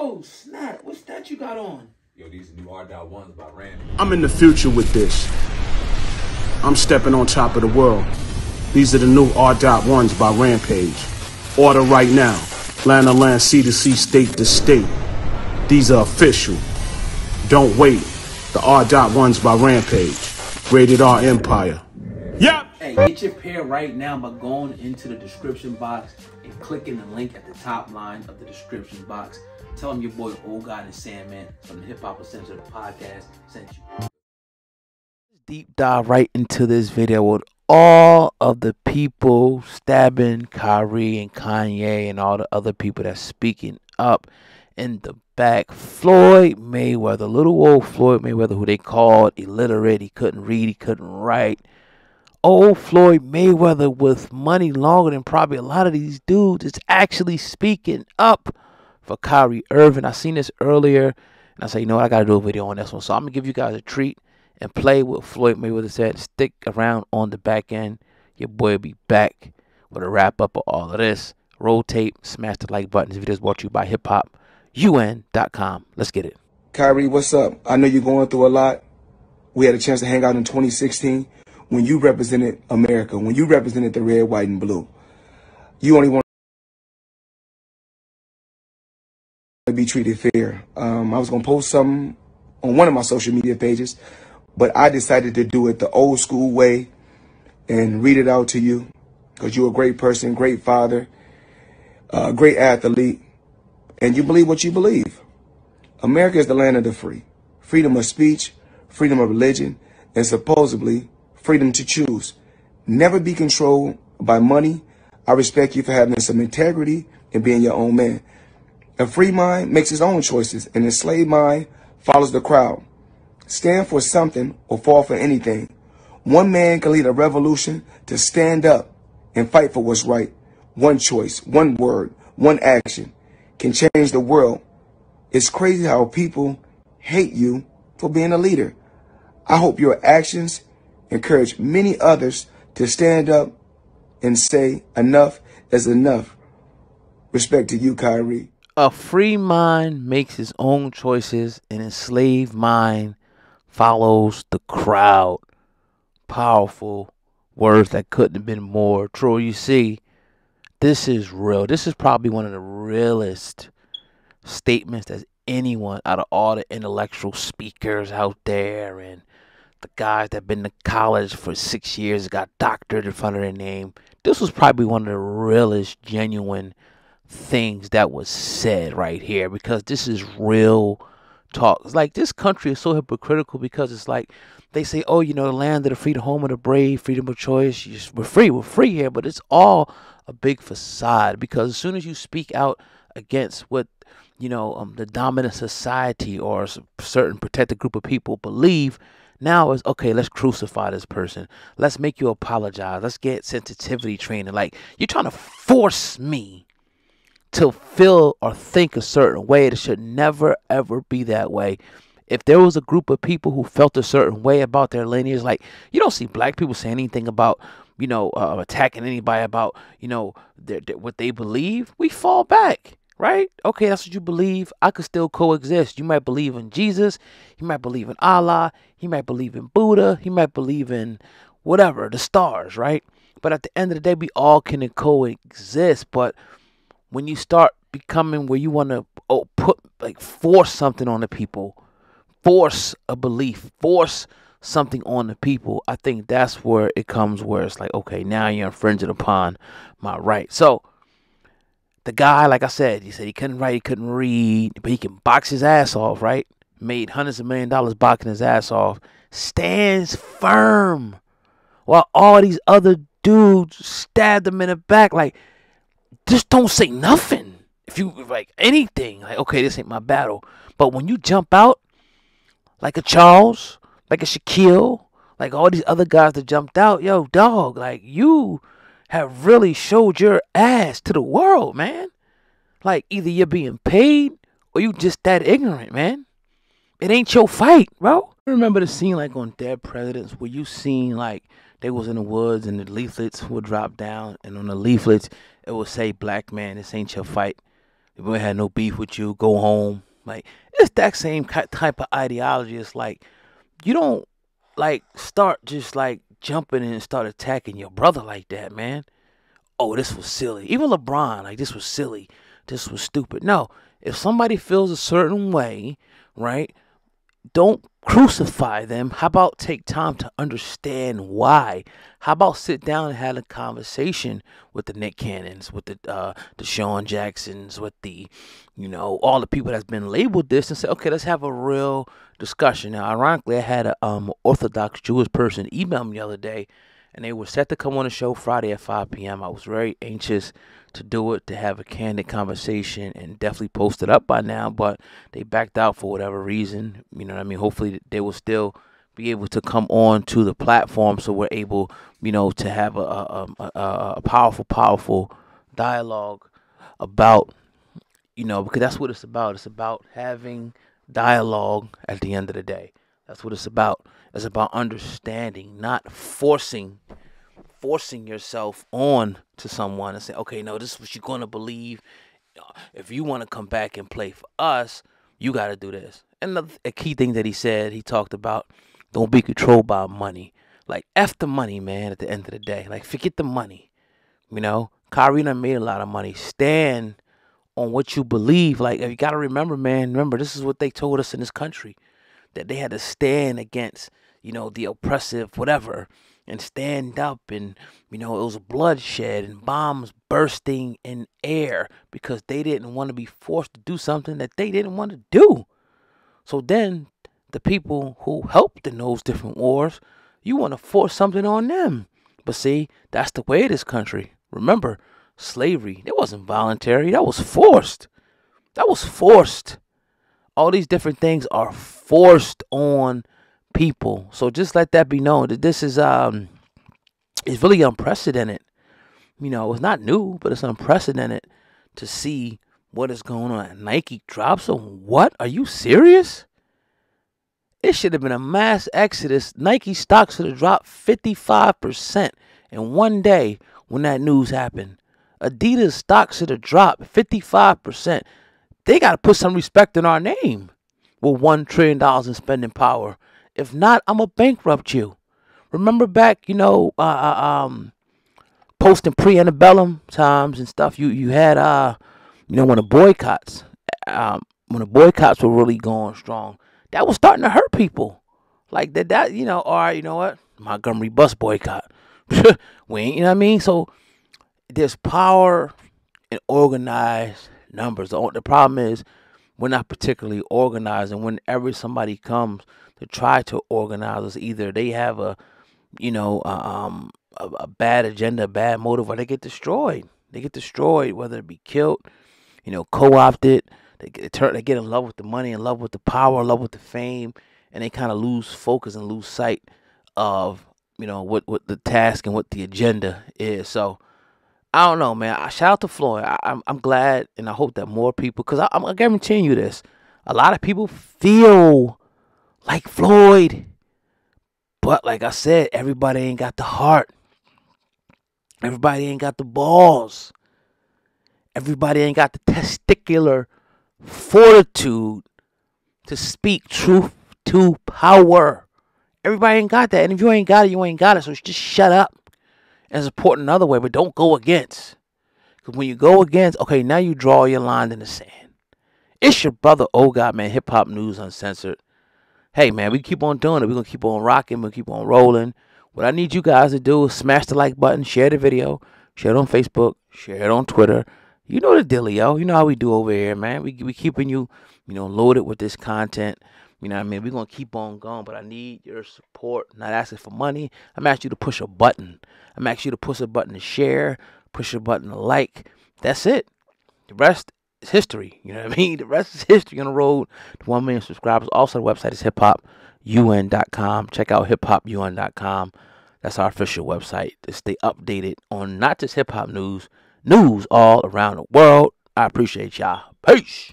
Oh, snap. What's that you got on? Yo, these are new R.1s by Randy. I'm in the future with this. I'm stepping on top of the world. These are the new R.1s by Rampage. Order right now. Land to land, sea to sea, state to state. These are official. Don't wait. The R.1s by Rampage. Rated R Empire. Yep. Hey, get your pair right now by going into the description box and clicking the link at the top line of the description box. Tell them your boy Old God and Sandman from the Hip Hop Uncensored podcast sent you. Deep dive right into this video with all of the people stabbing Kyrie and Kanye and all the other people that's speaking up in the back. Floyd Mayweather, little old Floyd Mayweather, who they called illiterate. He couldn't read, he couldn't write. Old Floyd Mayweather with money longer than probably a lot of these dudes is actually speaking up for Kyrie, Irving. I seen this earlier and I said, you know what, I gotta do a video on this one. So I'm gonna give you guys a treat and play what Floyd Mayweather said. Stick around on the back end. Your boy will be back with a wrap up of all of this. Roll tape, smash the like button. This video is brought to you by hiphopun.com. Let's get it. Kyrie, what's up? I know you're going through a lot. We had a chance to hang out in 2016 when you represented America, when you represented the red, white, and blue. You only want to be treated fair. I was going to post something on one of my social media pages, but I decided to do it the old school way and read it out to you because you're a great person, great father, great athlete, and you believe what you believe. America is the land of the free. Freedom of speech, freedom of religion, and supposedly freedom to choose. Never be controlled by money. I respect you for having some integrity and being your own man. A free mind makes its own choices. An enslaved mind follows the crowd. Stand for something or fall for anything. One man can lead a revolution to stand up and fight for what's right. One choice, one word, one action can change the world. It's crazy how people hate you for being a leader. I hope your actions encourage many others to stand up and say enough is enough. Respect to you, Kyrie. A free mind makes its own choices. An enslaved mind follows the crowd. Powerful words that couldn't have been more true. You see, this is real. This is probably one of the realest statements that anyone out of all the intellectual speakers out there and the guys that been to college for 6 years, got doctorate in front of their name. This was probably one of the realest, genuine things that was said right here, because this is real talk. It's like this country is so hypocritical because it's like they say, oh, you know, the land of the free, the home of the brave, freedom of choice. We're free here, but it's all a big facade, because as soon as you speak out against what, you know, the dominant society or a certain protected group of people believe, now it's okay, let's crucify this person. Let's make you apologize. Let's get sensitivity training. Like, you're trying to force me to feel or think a certain way. It should never, ever be that way. If there was a group of people who felt a certain way about their lineage, like, you don't see black people say anything about, you know, attacking anybody about, you know, what they believe. We fall back. Right? Okay, that's what you believe. I could still coexist. You might believe in Jesus. You might believe in Allah. He might believe in Buddha. He might believe in whatever, the stars, right? But at the end of the day, we all can coexist. But when you start becoming where you want to force something on the people, force a belief, force something on the people, I think that's where it comes, where it's like, okay, now you're infringing upon my right. So the guy, like I said, he said he couldn't write, he couldn't read, but he can box his ass off, right? Made hundreds of $millions boxing his ass off. Stands firm while all these other dudes stabbed him in the back. Like, just don't say nothing. If you, like, anything, like, okay, this ain't my battle. But when you jump out, like a Charles, like a Shaquille, like all these other guys that jumped out, yo, dog, like, you have really showed your ass to the world, man. Like, either you're being paid or you just that ignorant, man. It ain't your fight, bro. I remember the scene like on Dead Presidents where you seen like they was in the woods and the leaflets would drop down, and on the leaflets it would say, black man, this ain't your fight. If we had no beef with you, go home. Like, it's that same type of ideology. It's like, you don't, like, start just, like, jumping in and start attacking your brother like that, man. Oh, this was silly. Even LeBron, like, this was silly. This was stupid. No, if somebody feels a certain way, right, don't crucify them. How about take time to understand why? How about sit down and have a conversation with the Nick Cannons, with the Deshaun Jacksons, with the, all the people that's been labeled this, and say, okay, let's have a real discussion. Now, ironically, I had a Orthodox Jewish person email me the other day, and they were set to come on the show Friday at 5 p.m. I was very anxious to do it, to have a candid conversation, and definitely posted up by now, but they backed out for whatever reason. You know what I mean? Hopefully they will still be able to come on to the platform, so we're able, to have a powerful dialogue about, because that's what it's about. It's about having dialogue at the end of the day. That's what it's about. It's about understanding, not forcing yourself on to someone and say, okay, no, this is what you're going to believe. If you want to come back and play for us, you got to do this. And a key thing that he said, he talked about, don't be controlled by money. Like, F the money, man, at the end of the day. Like, forget the money. Kyrie done made a lot of money. Stand on what you believe. Like, you got to remember, man, this is what they told us in this country, that they had to stand against, the oppressive whatever, and stand up, and, it was bloodshed and bombs bursting in air because they didn't want to be forced to do something that they didn't want to do. So then the people who helped in those different wars, you want to force something on them. But see, that's the way of this country. Remember, slavery, it wasn't voluntary. That was forced. All these different things are forced on people. So just let that be known that this is it's really unprecedented. It's not new, but it's unprecedented to see what is going on. Nike drops on what? Are you serious? It should have been a mass exodus. Nike stocks should have dropped 55% in one day when that news happened. Adidas stocks should have dropped 55%. They got to put some respect in our name with $1 trillion in spending power. If not, I'm going to bankrupt you. Remember back, posting pre-antebellum times and stuff, you had, when the boycotts were really going strong, that was starting to hurt people. Like that, all right, you know what? Montgomery bus boycott. We ain't, you know what I mean? So there's power in organized numbers. The problem is we're not particularly organized, and whenever somebody comes to try to organize us, either they have a bad agenda, a bad motive, or they get destroyed. Whether it be killed, co-opted. They get in love with the money, in love with the power, in love with the fame, and they kind of lose focus and lose sight of what the task and what the agenda is. So I don't know, man. Shout out to Floyd. I'm glad, and I hope that more people, because I'm guaranteeing you this, a lot of people feel like Floyd, but like I said, everybody ain't got the heart. Everybody ain't got the balls. Everybody ain't got the testicular fortitude to speak truth to power. Everybody ain't got that. And if you ain't got it, you ain't got it. So just shut up and support another way, but don't go against. Because when you go against, okay, now you draw your line in the sand. It's your brother, Oh God, man, Hip Hop News Uncensored. Hey, man, we keep on doing it. We're going to keep on rocking. We'll keep on rolling. What I need you guys to do is smash the like button, share the video, share it on Facebook, share it on Twitter. You know the dealio. You know how we do over here, man. We keeping you, loaded with this content. You know what I mean? We're going to keep on going, but I need your support. I'm not asking for money. I'm asking you to push a button. I'm asking you to push a button to share, push a button to like. That's it. The rest is history. You know what I mean? The rest is history on the road to 1 million subscribers. Also, the website is hiphopun.com. Check out hiphopun.com. That's our official website to stay updated on not just hip-hop news all around the world. I appreciate y'all. Peace.